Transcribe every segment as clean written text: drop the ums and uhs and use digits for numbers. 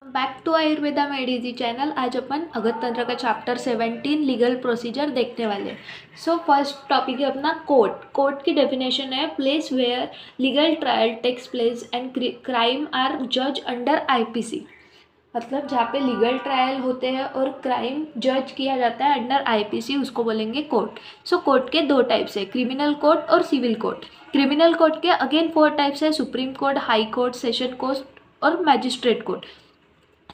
Back to Ayurveda made easy channel. आज अपन अगतंत्र का चैप्टर 17 लीगल प्रोसीजर देखने वाले हैं। सो फर्स्ट टॉपिक है अपना कोर्ट। कोर्ट की डेफिनेशन है place where legal trial takes place and crime are जज अंडर आईपीसी। मतलब जहाँ पे लीगल ट्रायल होते हैं और क्राइम जज किया जाता है अंडर आईपीसी, उसको बोलेंगे कोर्ट। सो कोर्ट के दो टाइप्स है, क्रिमिनल कोर्ट और सिविल कोर्ट। क्रिमिनल कोर्ट के अगेन 4 टाइप्स है, supreme court, high court, session court और मैजिस्ट्रेट कोर्ट।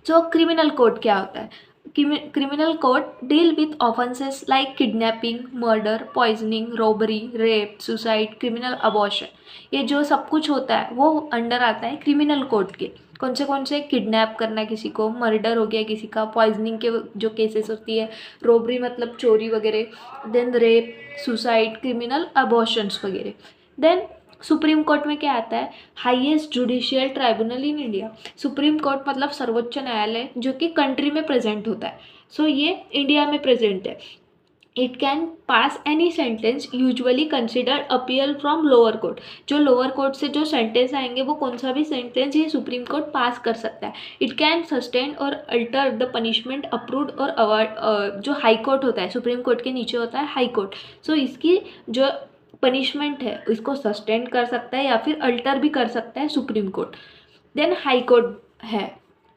जो क्रिमिनल कोड क्या होता है? Criminal code deal with offences like kidnapping, murder, poisoning, robbery, rape, suicide, criminal abortion. ये जो सब कुछ होता है वो अंडर आता है क्रिमिनल कोड के। कौन से किडनैप करना किसी को, मर्डर हो गया किसी का, पॉइजनिंग के जो केसेस होती है, रॉबरी मतलब चोरी वगैरह, then rape, suicide, criminal abortions वगैरह। देन सुप्रीम कोर्ट में क्या आता है? Highest judicial tribunal in India. Supreme court मतलब सर्वोच्च न्यायालय जो कि कंट्री में प्रेजेंट होता है। सो ये इंडिया में प्रेजेंट है। It can pass any sentence usually considered appeal from lower court. जो लोअर कोर्ट से जो सेंटेंस आएंगे वो कौन सा भी सेंटेंस ये सुप्रीम कोर्ट पास कर सकता है। इट कैन सस्टेन और अल्टर द पनिशमेंट अप्रूव्ड और अवॉर्ड। जो हाई कोर्ट होता है, सुप्रीम कोर्ट के नीचे होता है हाई कोर्ट। सो इसकी जो पनिशमेंट है इसको सस्टेन कर सकता है या फिर अल्टर भी कर सकता है supreme court. Then high court है।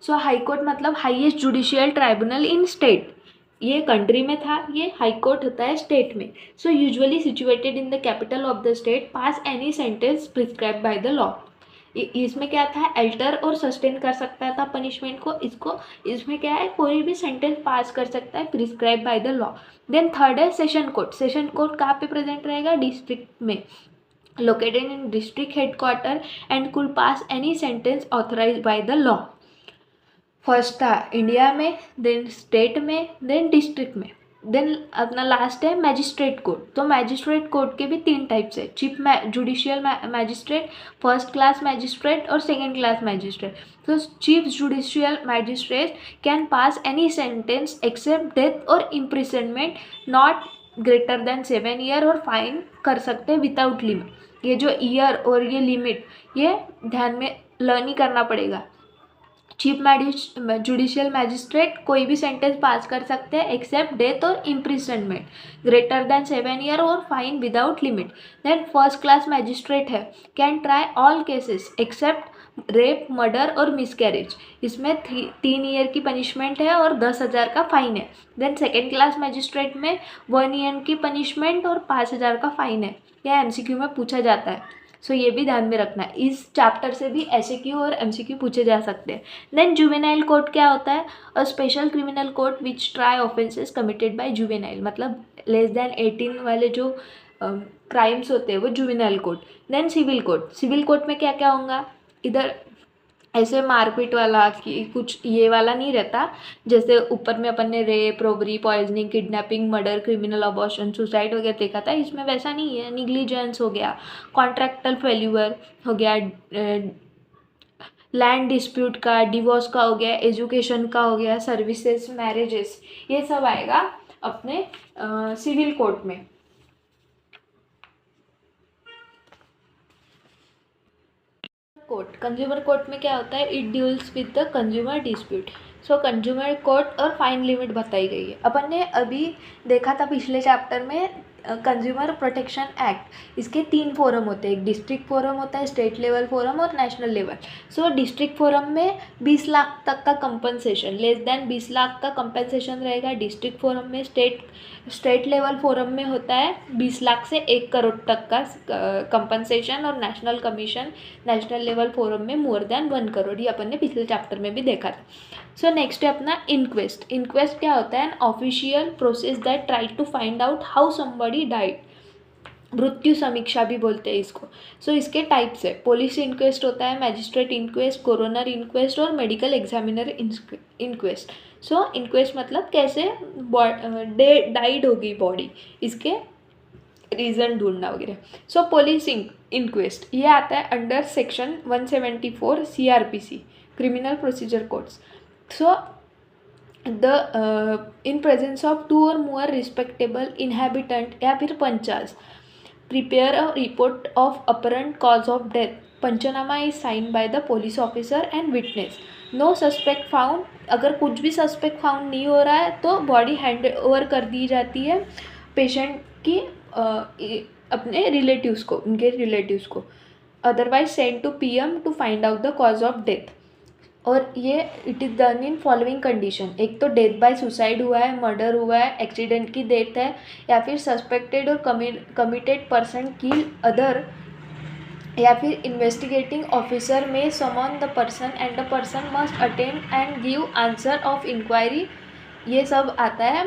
सो हाई कोर्ट मतलब highest judicial tribunal in state. ये कंट्री में था, ये हाई कोर्ट होता है स्टेट में। So usually situated in the capital of the state, pass any sentence prescribe by the law. इसमें क्या था? अल्टर और सस्टेन कर सकता था पनिशमेंट को। इसमें क्या है? कोई भी सेंटेंस पास कर सकता है prescribe by the law. Then third है सेशन कोर्ट। सेशन कोर्ट कहाँ पे प्रेजेंट रहेगा? डिस्ट्रिक्ट में, located in district headquarter and could pass any sentence authorise by the law. First था इंडिया में, देन स्टेट में, देन डिस्ट्रिक्ट में। Then अपना लास्ट है मैजिस्ट्रेट कोर्ट। तो मैजिस्ट्रेट कोर्ट के भी 3 टाइप्स है, chief judicial magistrate, first class magistrate और सेकेंड क्लास मैजिस्ट्रेट। तो chief judicial magistrate can pass any sentence except death और imprisonment not greater than 7 year और फाइन कर सकते हैं विदाउट लिमिट। ये जो ईयर और ये लिमिट, ये ध्यान में लर्न ही करना पड़ेगा। चीफ जुडिशियल मैजिस्ट्रेट कोई भी सेंटेंस पास कर सकते हैं एक्सेप्ट डेथ और इम्प्रिजनमेंट ग्रेटर देन 7 ईयर और fine without limit. Then first class magistrate है, can try all cases except rape, murder और मिसकैरेज। इसमें 3 ईयर की पनिशमेंट है और 10,000 का फाइन है। देन सेकेंड क्लास मैजिस्ट्रेट में 1 ईयर की पनिशमेंट और 5,000 का फाइन है। यह एमसीक्यू में पूछा जाता है। सो ये भी ध्यान में रखना है। इस चैप्टर से भी एसएक्यू और एमसीक्यू पूछे जा सकते हैं। देन जुवेनाइल कोर्ट क्या होता है? A special criminal court which try offences committed by juvenile. मतलब लेस देन 18 वाले जो क्राइम्स होते हैं वो juvenile court. Then civil court. Civil court में क्या क्या होगा? इधर ऐसे मारपीट वाला कि कुछ ये वाला नहीं रहता, जैसे ऊपर में अपन ने rape, robbery, poisoning, kidnapping, murder, criminal abortion, suicide वगैरह देखा था। इसमें वैसा नहीं है। निग्लिजेंस हो गया, कॉन्ट्रैक्टल फेल्यूअर हो गया, लैंड डिस्प्यूट का, डिवोर्स का हो गया, एजुकेशन का हो गया, सर्विसेज, मैरिजेस, ये सब आएगा अपने सिविल कोर्ट में। कोर्ट, कंज्यूमर कोर्ट में क्या होता है? It deals with the consumer dispute. So consumer court और फाइन लिमिट बताई गई है। अपन ने अभी देखा था पिछले चैप्टर में कंज्यूमर प्रोटेक्शन एक्ट। इसके 3 फोरम होते हैं, एक डिस्ट्रिक्ट फोरम होता है, स्टेट लेवल फोरम और नेशनल लेवल। सो डिस्ट्रिक्ट फोरम में 20 लाख तक का कंपनसेशन, लेस देन 20 लाख का कंपनसेशन रहेगा डिस्ट्रिक्ट फोरम में। स्टेट लेवल फोरम में होता है 20 लाख से 1 करोड़ तक का कंपनसेशन, और नेशनल लेवल फोरम में मोर देन 1 करोड़। ये अपन ने पिछले चैप्टर में भी देखा था। सो नेक्स्ट है अपना इंक्वेस्ट। इंक्वेस्ट क्या होता है? An official process that try to find out how somebody died. मृत्यु समीक्षा भी बोलते हैं इसको। सो इसके टाइप्स है, पुलिस इंक्वेस्ट होता है, मैजिस्ट्रेट इंक्वेस्ट, कोरोनर इंक्वेस्ट और मेडिकल एग्जामिनर इंक्वेस्ट। सो इंक्वेस्ट मतलब कैसे डाइड होगी बॉडी, इसके रीज़न ढूंढना वगैरह। सो पुलिस इंक्वेस्ट ये आता है under section 174 CRPC, criminal procedure codes. So in presence of 2 और मोर रिस्पेक्टेबल इनहेबिटेंट या फिर पंचास, prepare a report of apparent cause of death. Panchanama is signed by the police officer and witness. No suspect found, अगर कुछ भी suspect found नहीं हो रहा है तो बॉडी हैंड ओवर कर दी जाती है पेशेंट की अपने रिलेटिव्स को, उनके रिलेटिव्स को। Otherwise send to PM to find out the cause of death. और ये it is done in following condition, एक तो डेथ बाय सुसाइड हुआ है, मर्डर हुआ है, एक्सीडेंट की डेथ है, या फिर सस्पेक्टेड और कमिटेड पर्सन किल अदर, या फिर investigating officer may summon the person and the person must attend and give answer of inquiry. ये सब आता है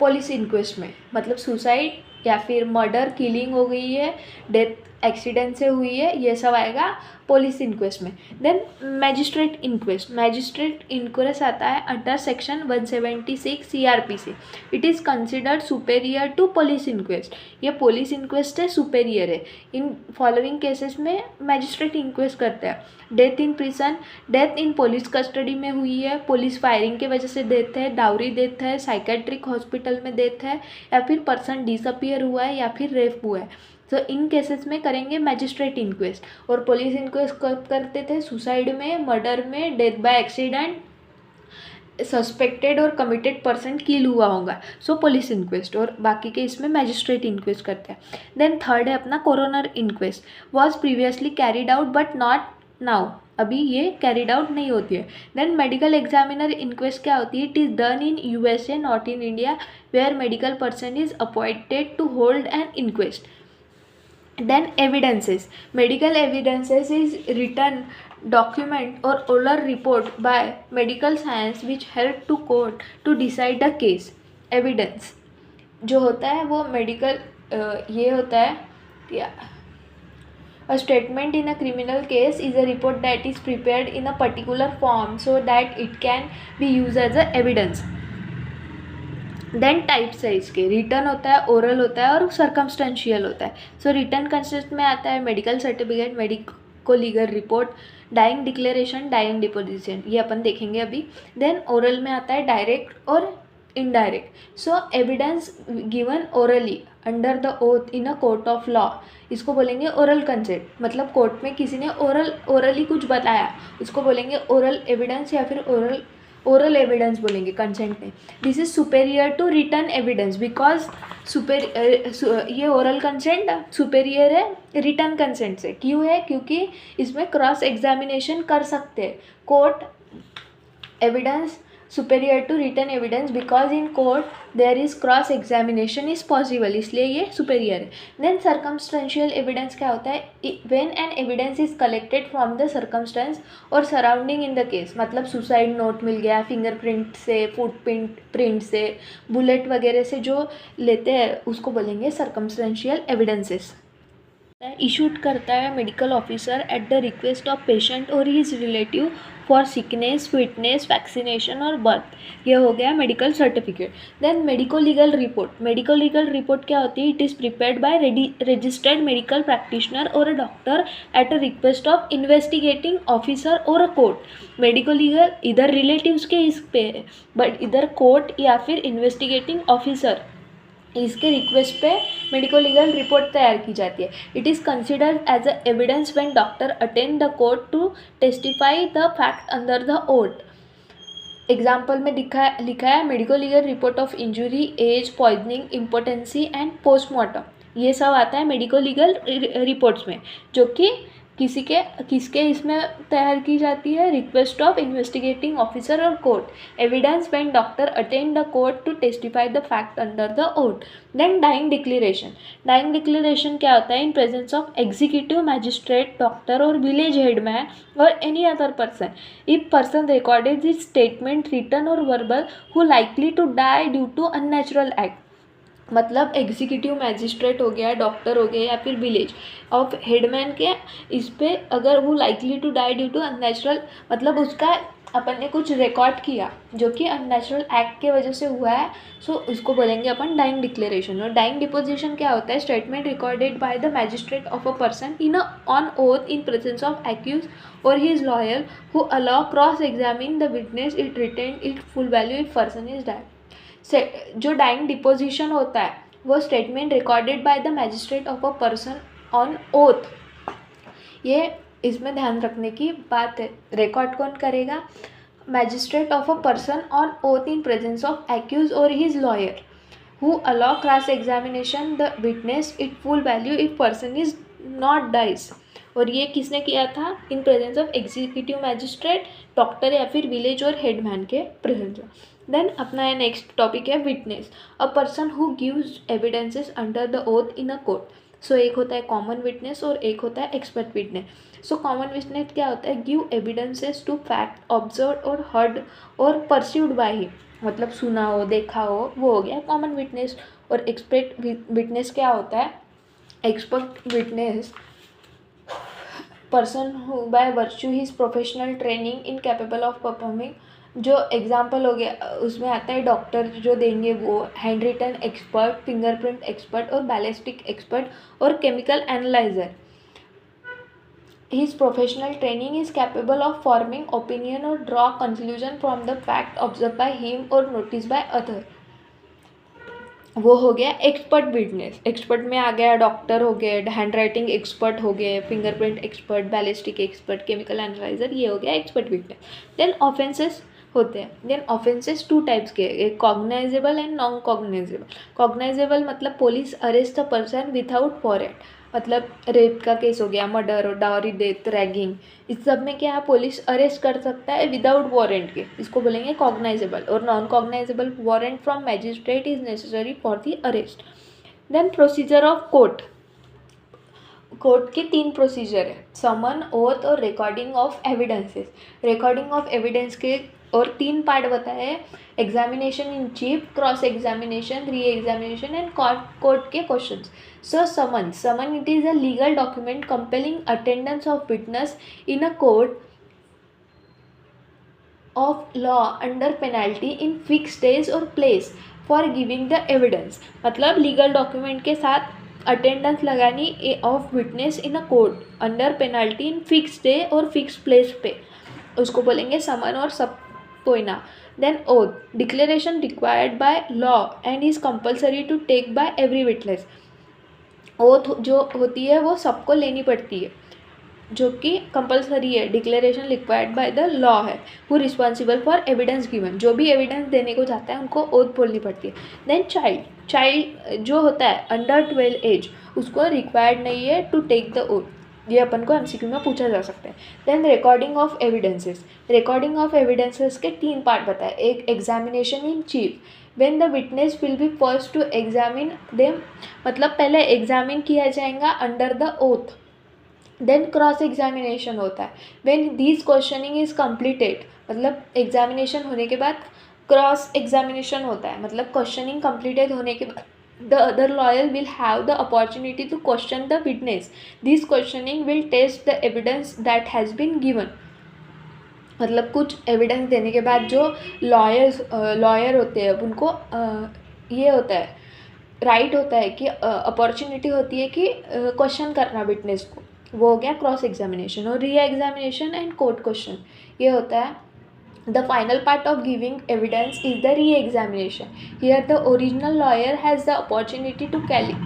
पुलिस इंक्वेस्ट में, मतलब सुसाइड या फिर मर्डर, किलिंग हो गई है, डेथ एक्सीडेंट से हुई है, ये सब आएगा पुलिस इंक्वेस्ट में। Then magistrate inquest, magistrate inquest आता है under section 176 CRPC। It is considered superior to police inquest, ये पुलिस इंक्वेस्ट है, सुपेरियर है। इन फॉलोइंग केसेस में मैजिस्ट्रेट इंक्वेस्ट करता है। Death in prison, death in police custody में हुई है, पुलिस फायरिंग की वजह से डेथ है, डाउरी डेथ है, साइकेट्रिक हॉस्पिटल में डेथ है, या फिर पर्सन डिसअपियर हुआ है, या फिर रेप हुआ है। तो इन केसेस में करेंगे मैजिस्ट्रेट इंक्वेस्ट। और पुलिस इंक्वेस्ट कब करते थे? सुसाइड में, मर्डर में, डेथ बाय एक्सीडेंट, सस्पेक्टेड और कमिटेड पर्सन किल हुआ होगा, सो पुलिस इंक्वेस्ट। और बाकी के इसमें मैजिस्ट्रेट इंक्वेस्ट करते हैं। देन थर्ड है अपना coroner inquest, was previously carried out but not now, अभी ये कैरिड आउट नहीं होती है। देन मेडिकल एग्जामिनर इंक्वेस्ट क्या होती है? It is done in USA not in India, where medical person is appointed to hold an inquest. Then evidences, medical evidences is written document or oral report by medical science which help to court to decide the case। evidence जो होता है वो medical ये होता है, a statement in a criminal case is a report that is prepared in a particular form so that it can be used as a evidence। Then types है इसके, return होता है, ओरल होता है, और सर्कमस्टेंशियल होता है। सो रिटर्न कंसिस्ट में आता है medical certificate, medico legal report, dying declaration, dying deposition, ये अपन देखेंगे अभी। देन ओरल में आता है डायरेक्ट और indirect. So evidence given orally under the oath in a court of law, इसको बोलेंगे ओरल कंसेंट, मतलब कोर्ट में किसी ने ओरली कुछ बताया, उसको बोलेंगे ओरल एविडेंस या फिर ओरल एविडेंस बोलेंगे कंसेंट में। This is superior to written evidence because ये ओरल कंसेंट सुपेरियर है रिटर्न कंसेंट से। क्यों है? क्योंकि इसमें क्रॉस एग्जामिनेशन कर सकते हैं। Court evidence superior to written evidence because in court there is cross examination is possible, इसलिए ये सुपेरियर है। देन सर्कमस्टेंशियल एविडेंस क्या होता है? When an evidence is collected from the circumstance और सराउंडिंग इन द केस, मतलब suicide note मिल गया, fingerprint से, फुटप्रिंट से, बुलेट वगैरह से जो लेते हैं उसको बोलेंगे सर्कमस्टेंशियल एविडेंसेस। इशूड करता है medical officer at the request of patient और his relative for sickness, fitness, vaccination और बर्थ। ये हो गया medical certificate. Then medico legal report, medico legal report क्या होती है? It is prepared by registered medical practitioner और a doctor at a request of investigating officer और a court. Medico legal इधर रिलेटिव्स के इस पे है, बट इधर कोर्ट या फिर इन्वेस्टिगेटिंग ऑफिसर इसके रिक्वेस्ट पे मेडिको लीगल रिपोर्ट तैयार की जाती है। It is considered as a evidence when doctor attend the court to testify the fact under the oath. Example में लिखा है medico legal report of injury, age, poisoning, impotency and postmortem. ये सब आता है मेडिको लीगल रिपोर्ट्स में, जो कि किसके इसमें तैयार की जाती है? रिक्वेस्ट ऑफ इन्वेस्टिगेटिंग ऑफिसर और court. Evidence when doctor attend the court to testify the fact under the oath. Then dying declaration, dying declaration क्या होता है? In presence of executive magistrate, doctor और विलेज हेडमैन और any other person, if person recorded this statement written और verbal who likely to die due to unnatural act. मतलब executive magistrate हो गया, doctor हो गया, या फिर विलेज ऑफ हेडमैन के इस पे अगर वो likely to die due to unnatural, मतलब उसका अपन ने कुछ रिकॉर्ड किया जो कि अननेचुरल एक्ट के वजह से हुआ है, सो उसको बोलेंगे अपन डाइंग डिक्लेरेशन। और डाइंग डिपोजिशन क्या होता है? Statement recorded by the magistrate of a person in on oath in presence of accuse और his lawyer who allow cross examine the witness, it retain it full value if person is died. जो dying deposition होता है वो statement recorded by the magistrate of a person on oath, ये इसमें ध्यान रखने की बात है। रिकॉर्ड कौन करेगा? Magistrate of a person on oath in presence of accuse और his lawyer who allow cross examination the witness it full value if person is not dies। और ये किसने किया था? इन presence of executive magistrate, doctor या फिर village और headman के प्रेजेंस में। देन अपना नेक्स्ट टॉपिक है witness, a person who gives evidences under the oath in a court. So एक होता है कॉमन विटनेस और एक होता है expert witness. So common witness क्या होता है? Give evidences to fact observe और हर्ड और परस्यूड बाय हिम, मतलब सुना हो, देखा हो, वो हो गया कॉमन विटनेस। और एक्सपर्ट विटनेस क्या होता है? Expert witness person who by virtue his professional training in capable of performing, जो एग्जाम्पल हो गया उसमें आता है डॉक्टर जो देंगे वो, hand written expert, fingerprint expert और बैलिस्टिक एक्सपर्ट और chemical analyser. His professional training is capable of forming opinion or draw conclusion from the fact observed by him or noticed by other। वो हो गया expert witness. Expert में आ गया doctor हो गए, hand writing expert हो गए, fingerprint expert, ballistic expert, chemical analyser, ये हो गया एक्सपर्ट विटनेस। देन ऑफेंसेस होते हैं। देन ऑफेंसेस टू टाइप्स के, एक cognizable and non cognizable. Cognizable मतलब police arrest a person without warrant, मतलब रेप का केस हो गया, मर्डर और डाउरी डेथ, रैगिंग, इस सब में क्या है? पुलिस अरेस्ट कर सकता है विदाउट वारंट के, इसको बोलेंगे कॉग्नाइजेबल। और non cognizable, warrant from magistrate is necessary for the arrest. Then procedure of court. Court के 3 प्रोसीजर है, समन, ओथ और recording of evidences. Recording of evidence के और 3 पार्ट बताए हैं, examination in chief, cross examination, re examination and court के questions. So summon it is a legal document compelling attendance of witness in a court of law under penalty in fix days और place for giving the evidence. मतलब legal document के साथ attendance लगानी of witness in a court under penalty in fix day और fix place पे, उसको बोलेंगे summon और subpoena. Then oath, declaration required by law and is compulsory to take by every witness. Oath जो होती है वो सबको लेनी पड़ती है, जो कि कंपलसरी है, declaration required by the law है। Who responsible for evidence given, जो भी एविडेंस देने को जाता है उनको ओथ बोलनी पड़ती है। देन चाइल्ड जो होता है अंडर 12 एज, उसको रिक्वायर्ड नहीं है टू टेक द ओथ, ये अपन को एमसीक्यू में पूछा जा सकता है। Then recording of evidences. Recording of evidences के 3 पार्ट बताए, एक examination in chief, when the witness will be first to examine them, मतलब पहले एग्जामिन किया जाएगा under the oath. Then cross examination होता है, when this questioning is completed, मतलब एग्जामिनेशन होने के बाद क्रॉस एग्जामिनेशन होता है, मतलब क्वेश्चनिंग कम्प्लीटेड होने के बाद the other lawyer will have the opportunity to question the witness। This questioning will test the evidence that has been given। मतलब कुछ एविडेंस देने के बाद जो लॉयर होते हैं उनको ये होता है, राइट होता है कि अपॉर्चुनिटी होती है कि क्वेश्चन करना विटनेस को, वो हो गया क्रॉस एग्जामिनेशन। और री एग्जामिनेशन एंड कोर्ट क्वेश्चन, ये होता है the final part of giving evidence is the re-examination। Here the original lawyer has the opportunity to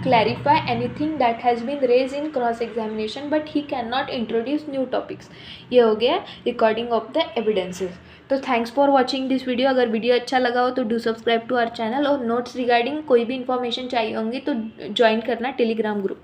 clarify anything that has been raised in cross-examination but he cannot introduce new topics। ये हो गया recording of the evidences। तो thanks for watching this video. अगर video अच्छा लगा हो तो do subscribe to our channel, और नोट्स रिगार्डिंग कोई भी इन्फॉर्मेशन चाहिए होंगी तो ज्वाइन करना टेलीग्राम ग्रुप।